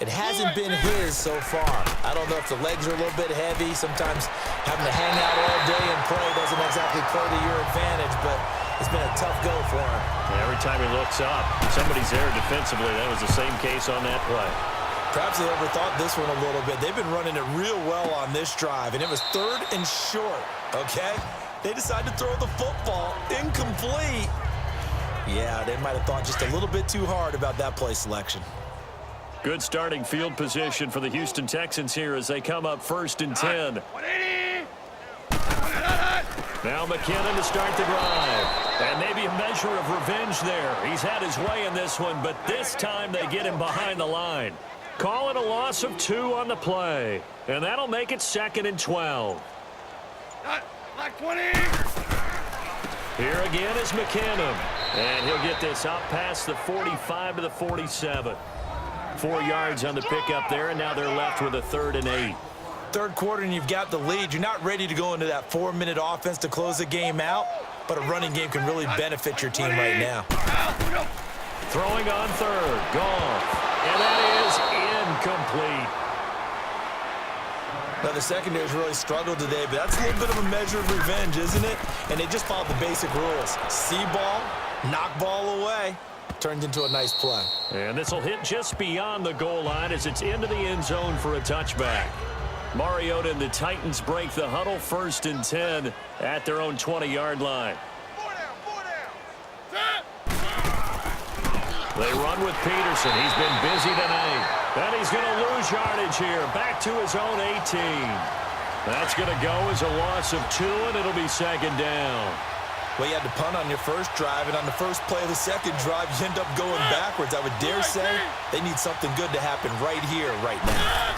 It hasn't been his so far. I don't know if the legs are a little bit heavy. Sometimes having to hang out all day and play doesn't exactly play to your advantage, but it's been a tough go for him. Every time he looks up, somebody's there defensively. That was the same case on that play. Perhaps they overthought this one a little bit. They've been running it real well on this drive, and it was third and short, okay? They decided to throw the football incomplete. Yeah, they might have thought just a little bit too hard about that play selection. Good starting field position for the Houston Texans here as they come up 1st and 10. Now McKinnon to start the drive. And maybe a measure of revenge there. He's had his way in this one, but this time they get him behind the line. Call it a loss of 2 on the play. And that'll make it 2nd and 12. Like 20. Here again is McKinnon. And he'll get this out past the 45 to the 47. 4 yards on the pickup there, and now they're left with a 3rd and 8. Third quarter and you've got the lead. You're not ready to go into that 4-minute offense to close the game out, but a running game can really benefit your team right now. Throwing on 3rd, Goff. And that is incomplete. Now, the secondary's really struggled today, but that's a little bit of a measure of revenge, isn't it? And they just followed the basic rules. See ball, knock ball away. Turned into a nice play. And this will hit just beyond the goal line as it's into the end zone for a touchback. Mariota and the Titans break the huddle 1st and 10 at their own 20-yard line. They run with Peterson. He's been busy tonight. And he's going to lose yardage here. Back to his own 18. That's going to go as a loss of 2, and it'll be 2nd down. Well, you had to punt on your first drive, and on the first play of the second drive, you end up going backwards. I would dare say they need something good to happen right here, right now.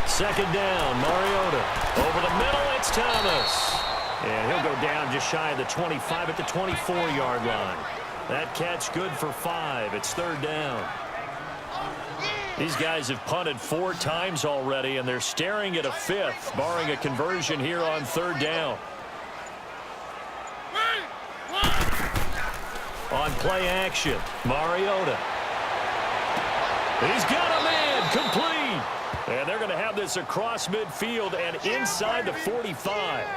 2nd down, Mariota. Over the middle, it's Thomas. And he'll go down just shy of the 25 at the 24-yard line. That catch good for 5. It's 3rd down. These guys have punted 4 times already, and they're staring at a 5th, barring a conversion here on 3rd down. On play action, Mariota. He's got a man, complete. And they're going to have this across midfield and inside the 45.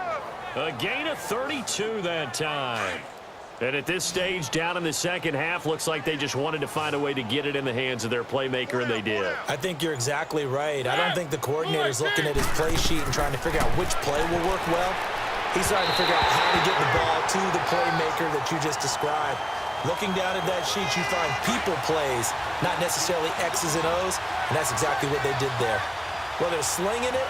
A gain of 32 that time. And at this stage, down in the second half, looks like they just wanted to find a way to get it in the hands of their playmaker, and they did. I think you're exactly right. I don't think the coordinator's looking at his play sheet and trying to figure out which play will work well. He's trying to figure out how to get the ball to the playmaker that you just described. Looking down at that sheet, you find people plays, not necessarily X's and O's, and that's exactly what they did there. Well, they're slinging it,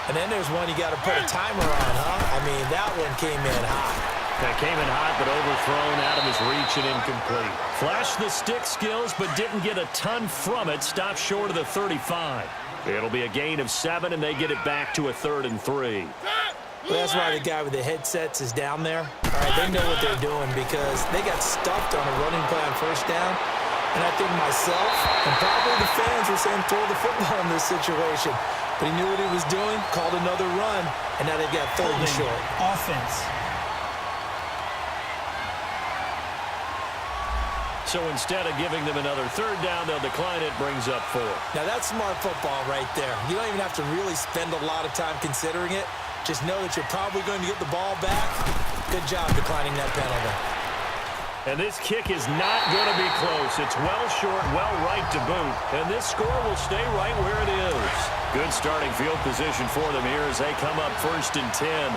and then there's one you got to put a timer on, huh? I mean, that one came in hot. That came in hot, but overthrown, out of his reach and incomplete. Flashed the stick skills, but didn't get a ton from it. Stopped short of the 35. It'll be a gain of 7, and they get it back to a 3rd and 3. Well, that's why the guy with the headsets is down there. All right, they know what they're doing because they got stuffed on a running play on 1st down. And I think myself and probably the fans were saying throw the football in this situation. But he knew what he was doing, called another run, and now they've got 3rd and short. Offense. So instead of giving them another third down, they'll decline it, brings up 4. Now, that's smart football right there. You don't even have to really spend a lot of time considering it. Just know that you're probably going to get the ball back. Good job declining that penalty. And this kick is not going to be close. It's well short, well right to boot. And this score will stay right where it is. Good starting field position for them here as they come up 1st and 10.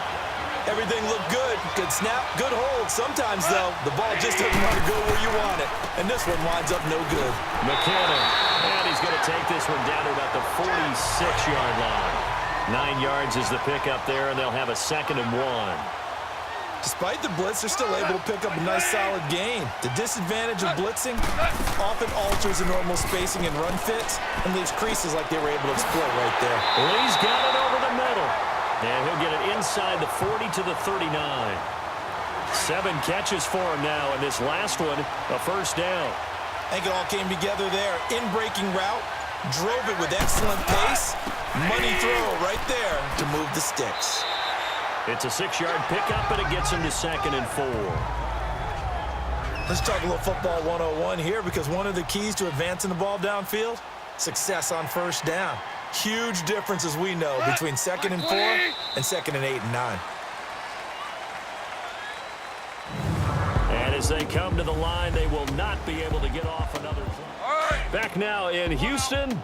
Everything looked good. Good snap, good hold. Sometimes, though, the ball just doesn't want to go where you want it. And this one winds up no good. McKinnon. And he's going to take this one down to about the 46-yard line. 9 yards is the pickup there, and they'll have a 2nd and 1. Despite the blitz, they're still able to pick up a nice, solid gain. The disadvantage of blitzing often alters the normal spacing and run fits and leaves creases like they were able to exploit right there. Lee's got it over the middle. And he'll get it inside the 40 to the 39. 7 catches for him now, and this last one, a 1st down. I think it all came together there. In-breaking route, drove it with excellent pace. Money throw right there to move the sticks. It's a 6-yard pickup, and it gets him to 2nd and 4. Let's talk a little football 101 here, because one of the keys to advancing the ball downfield, success on 1st down. Huge difference, as we know, between 2nd and 4 and 2nd and 8 and 9. And as they come to the line, they will not be able to get off another play. Back now in Houston,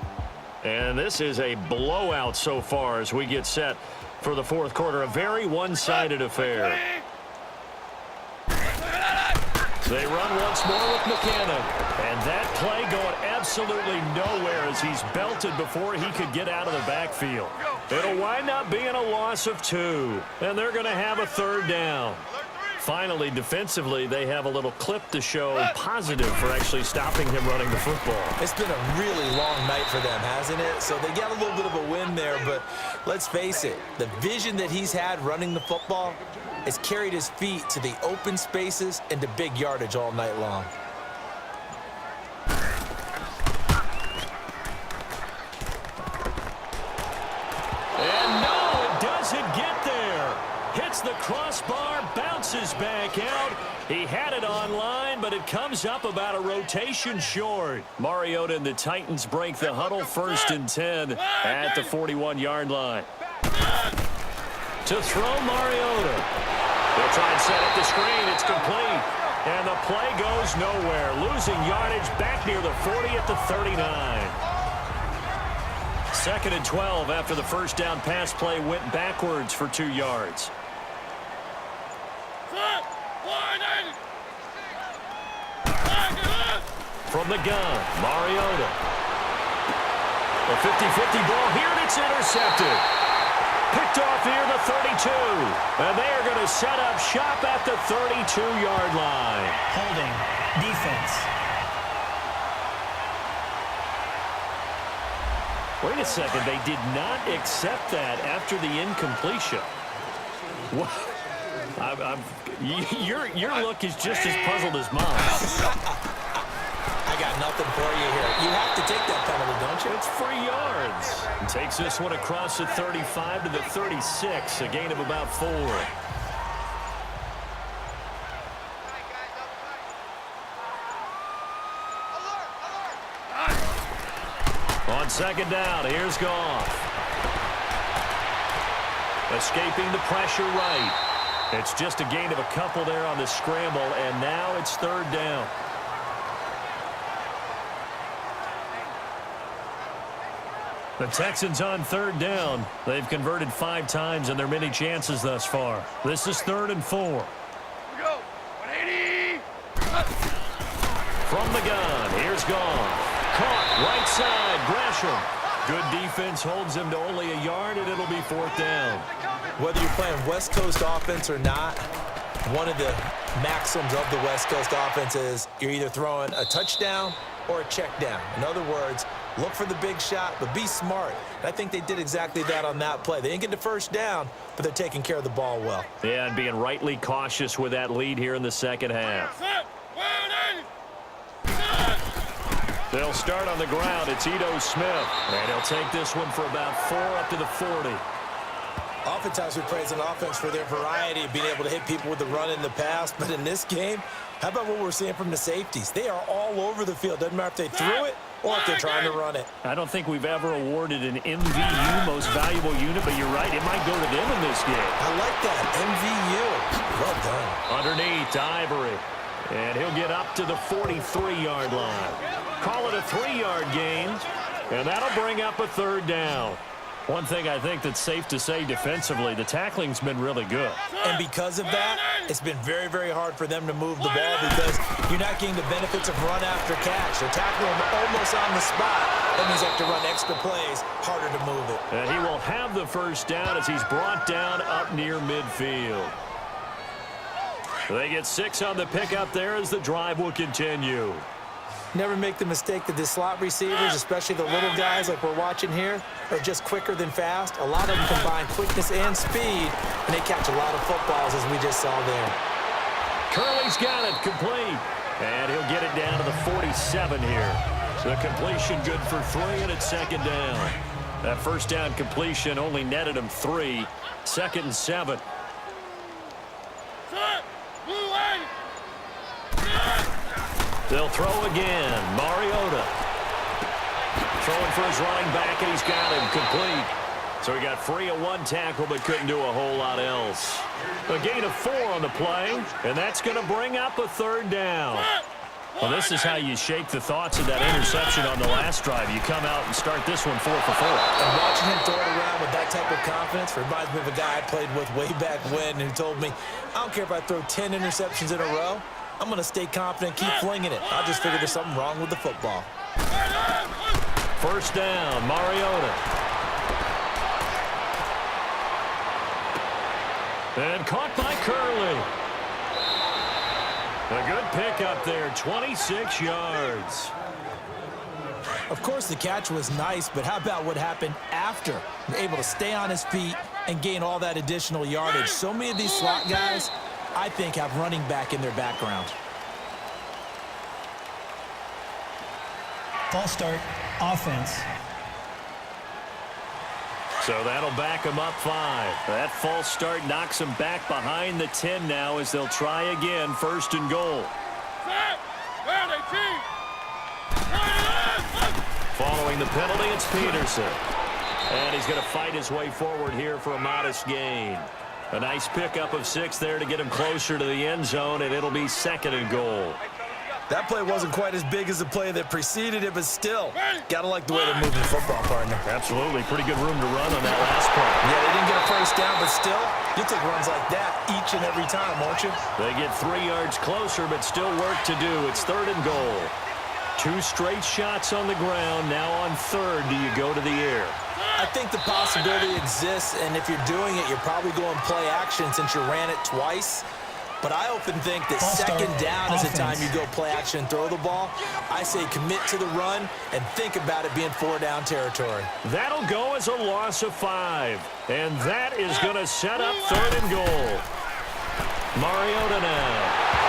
and this is a blowout so far as we get set for the 4th quarter. A very one-sided affair. They run once more with McKinnon. And that play going absolutely nowhere as he's belted before he could get out of the backfield. It'll wind up being a loss of 2. And they're going to have a 3rd down. Finally, defensively, they have a little clip to show positive for actually stopping him running the football. It's been a really long night for them, hasn't it? So they got a little bit of a win there, but let's face it, the vision that he's had running the football has carried his feet to the open spaces and to big yardage all night long. And no, it doesn't get there. Hits the crossbar, bounces back out. He had it on line, but it comes up about a rotation short. Mariota and the Titans break the huddle 1st and 10 at the 41-yard line. To throw Mariota. They'll try and set up the screen. It's complete. And the play goes nowhere. Losing yardage back near the 40 at the 39. 2nd and 12 after the 1st down pass play went backwards for 2 yards. From the gun, Mariota. A 50-50 ball here, and it's intercepted. Picked off near the 32. And they are going to set up shop at the 32-yard line. Holding. Defense. Wait a second. They did not accept that after the incompletion. What? Your look is just as puzzled as mine. I got nothing for you here. You have to take that penalty, don't you? It's 3 yards. And takes this one across the 35 to the 36, a gain of about 4. On 2nd down, here's Goff. Escaping the pressure right. It's just a gain of a couple there on the scramble, and now it's 3rd down. The Texans on 3rd down. They've converted 5 times in their many chances thus far. This is 3rd and 4. Here we go. 180. From the gun, here's Goff. Caught, right side, Gresham. Good defense holds him to only a yard, and it'll be 4th down. Whether you're playing West Coast offense or not, one of the maxims of the West Coast offense is you're either throwing a touchdown or a check down. In other words, look for the big shot, but be smart. And I think they did exactly that on that play. They didn't get the 1st down, but they're taking care of the ball well. Yeah, and being rightly cautious with that lead here in the 2nd half. They'll start on the ground. It's Ito Smith. And he'll take this one for about 4 up to the 40. Oftentimes we praise an offense for their variety of being able to hit people with the run in the pass, but in this game, how about what we're seeing from the safeties? They are all over the field. Doesn't matter if they threw it or if they're trying to run it. I don't think we've ever awarded an MVU, most valuable unit, but you're right, it might go to them in this game. I like that, MVU. Well done. Underneath, Ivory. And he'll get up to the 43-yard line. Call it a 3-yard gain, and that'll bring up a third down. One thing I think that's safe to say defensively, the tackling's been really good. And because of that, it's been very, very hard for them to move the ball because you're not getting the benefits of run after catch. They're tackling them almost on the spot. That means they have to run extra plays, harder to move it. And he will have the first down as he's brought down up near midfield. They get 6 on the pickup there as the drive will continue. Never make the mistake that the slot receivers, especially the little guys like we're watching here, are just quicker than fast. A lot of them combine quickness and speed, and they catch a lot of footballs, as we just saw there. Curley's got it complete, and he'll get it down to the 47 here. The completion good for 3, and it's second down. That first down completion only netted him 3. 2nd and 7. They'll throw again. Mariota. Throwing for his running back, and he's got him complete. So he got free of 1 tackle, but couldn't do a whole lot else. A gain of 4 on the play, and that's going to bring up a third down. Well, this is how you shake the thoughts of that interception on the last drive. You come out and start this one 4 for 4. And watching him throw it around with that type of confidence reminds me of a guy I played with way back when who told me, I don't care if I throw 10 interceptions in a row. I'm going to stay confident, keep flinging it. I just figured there's something wrong with the football. First down, Mariota. And caught by Curley. A good pickup there, 26 yards. Of course, the catch was nice, but how about what happened after? Able to stay on his feet and gain all that additional yardage. So many of these slot guys, I think, have running back in their background. False start, offense. So that'll back him up 5. That false start knocks him back behind the 10 now as they'll try again, 1st and goal. Following the penalty, it's Peterson. And he's going to fight his way forward here for a modest gain. A nice pickup of 6 there to get him closer to the end zone, and it'll be 2nd and goal. That play wasn't quite as big as the play that preceded it, but still, got to like the way they're moving the football, partner. Absolutely. Pretty good room to run on that last play. Yeah, they didn't get a first down, but still, you take runs like that each and every time, won't you? They get 3 yards closer, but still work to do. It's 3rd and goal. 2 straight shots on the ground. Now on 3rd, do you go to the air? I think the possibility exists, and if you're doing it, you're probably going play action since you ran it twice. But I often think that second down is the time you go play action and throw the ball. I say commit to the run and think about it being 4-down territory. That'll go as a loss of 5. And that is going to set up 3rd and goal. Mariota now.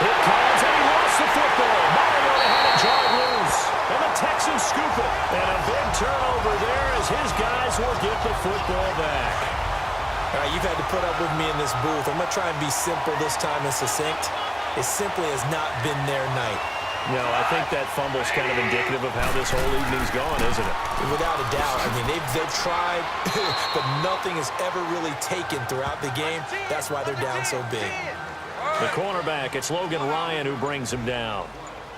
Here comes, and he lost the football. Mariota had it jarred loose. And the Texans scoop it. And a big turnover there as his guys will get the football back. All right, you've had to put up with me in this booth. I'm going to try and be simple this time and succinct. It simply has not been their night. No, I think that fumble's kind of indicative of how this whole evening's gone, isn't it? Without a doubt. I mean, they've tried, but nothing is ever really taken throughout the game. That's why they're down so big. The cornerback, it's Logan Ryan who brings him down.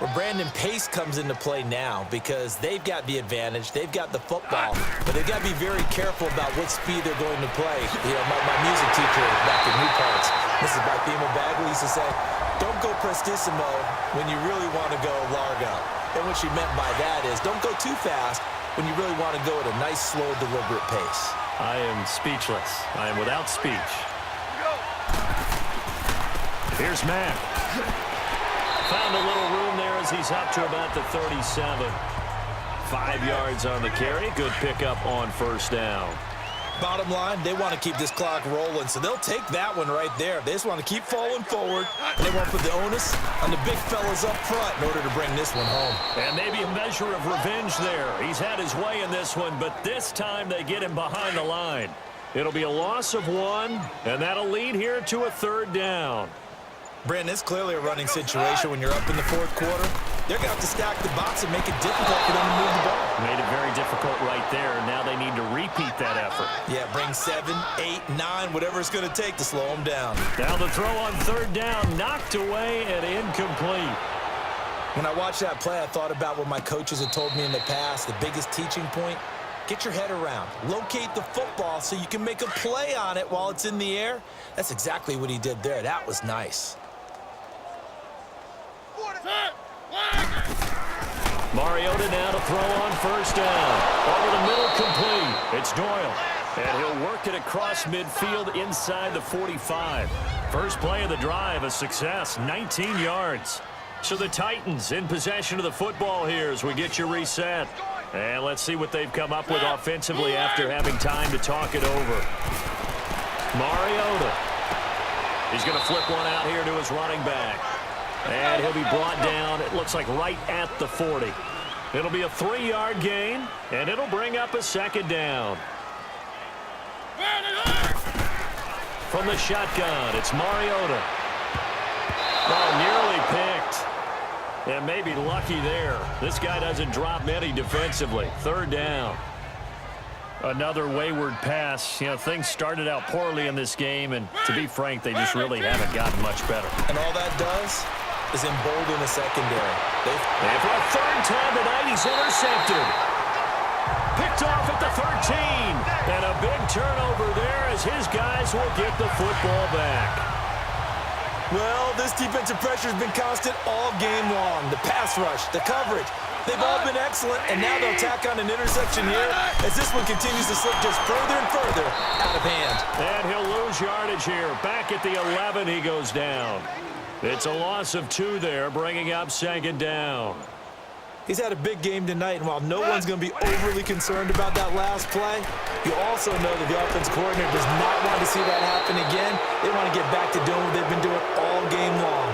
Well, Brandon, pace comes into play now because they've got the advantage. They've got the football, but they've got to be very careful about what speed they're going to play. You know, my music teacher back in New Parts, Mrs. Bifema Bagley, used to say, don't go prestissimo when you really want to go largo. And what she meant by that is don't go too fast when you really want to go at a nice, slow, deliberate pace. I am speechless. I am without speech. Here's Matt. Found a little room there as he's up to about the 37. 5 yards on the carry. Good pickup on 1st down. Bottom line, they want to keep this clock rolling, so they'll take that one right there. They just want to keep falling forward, and they want to put the onus on the big fellas up front in order to bring this one home. And maybe a measure of revenge there. He's had his way in this one, but this time they get him behind the line. It'll be a loss of 1, and that'll lead here to a 3rd down. Brandon, it's clearly a running situation when you're up in the 4th quarter. They're going to have to stack the box and make it difficult for them to move the ball. Made it very difficult right there. Now they need to repeat that effort. Yeah, bring 7, 8, 9, whatever it's going to take to slow them down. Now the throw on 3rd down, knocked away and incomplete. When I watched that play, I thought about what my coaches had told me in the past. The biggest teaching point, get your head around. Locate the football so you can make a play on it while it's in the air. That's exactly what he did there. That was nice. Mariota now to throw on 1st down. Over the middle, complete. It's Doyle. And he'll work it across midfield inside the 45. First play of the drive, a success, 19 yards. So the Titans in possession of the football here as we get you reset. And let's see what they've come up with offensively after having time to talk it over. Mariota. He's going to flip one out here to his running back. And he'll be brought down, it looks like right at the 40. It'll be a 3-yard gain, and it'll bring up a 2nd down. From the shotgun, it's Mariota. Oh, nearly picked. And maybe lucky there. This guy doesn't drop many defensively. 3rd down. Another wayward pass. You know, things started out poorly in this game, and to be frank, they just really haven't gotten much better. And all that does is embolden the secondary. And for a 3rd time tonight, he's intercepted. Picked off at the 13. And a big turnover there as his guys will get the football back. Well, this defensive pressure has been constant all game long. The pass rush, the coverage, they've all been excellent, and now they'll tack on an interception here as this one continues to slip just further and further out of hand. And he'll lose yardage here. Back at the 11, he goes down. It's a loss of 2 there, bringing up 2nd down. He's had a big game tonight, and while no one's going to be overly concerned about that last play, you also know that the offense coordinator does not want to see that happen again. They want to get back to doing what they've been doing all game long.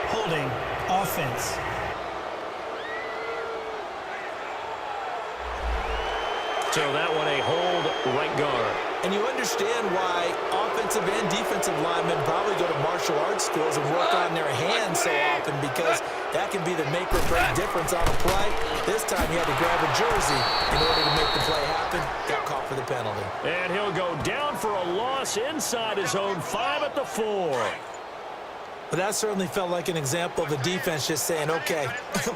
Holding offense. So that one a hold right guard. And you understand why offensive and defensive linemen probably go to martial arts schools and work on their hands so often, because that can be the make or break difference on a play. This time he had to grab a jersey in order to make the play happen. Got caught for the penalty. And he'll go down for a loss inside his own 5 at the 4. But that certainly felt like an example of the defense just saying, okay,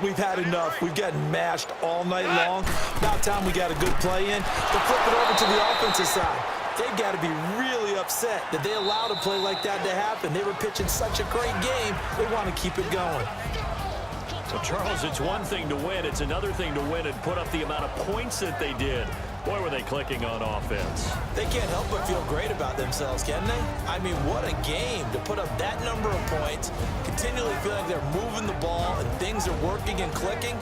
we've had enough. We've gotten mashed all night long. About time we got a good play in. To flip it over to the offensive side, they've got to be really upset that they allowed a play like that to happen. They were pitching such a great game. They want to keep it going. So, Charles, it's one thing to win. It's another thing to win and put up the amount of points that they did. Boy, were they clicking on offense. They can't help but feel great about themselves, can they? I mean, what a game to put up that number of points, continually feel like they're moving the ball and things are working and clicking.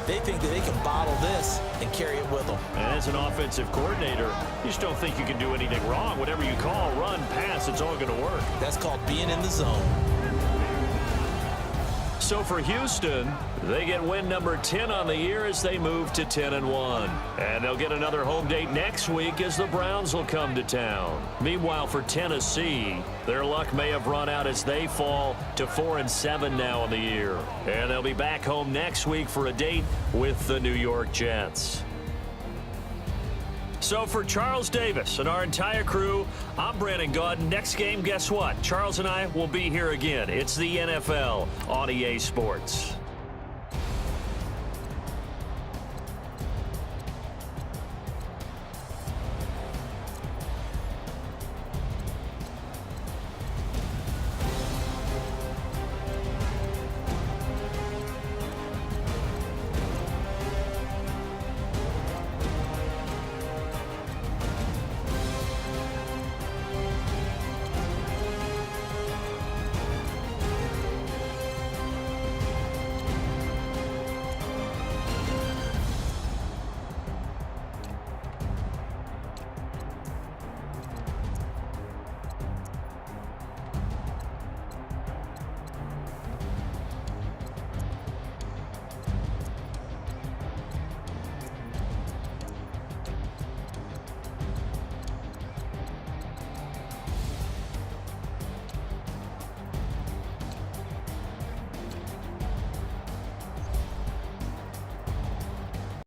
They think that they can bottle this and carry it with them. And as an offensive coordinator, you just don't think you can do anything wrong. Whatever you call, run, pass, it's all going to work. That's called being in the zone. So for Houston, they get win number 10 on the year as they move to 10-1. And they'll get another home date next week as the Browns will come to town. Meanwhile, for Tennessee, their luck may have run out as they fall to 4-7 now on the year. And they'll be back home next week for a date with the New York Jets. So for Charles Davis and our entire crew, I'm Brandon Gaudin. Next game, guess what? Charles and I will be here again. It's the NFL on EA Sports.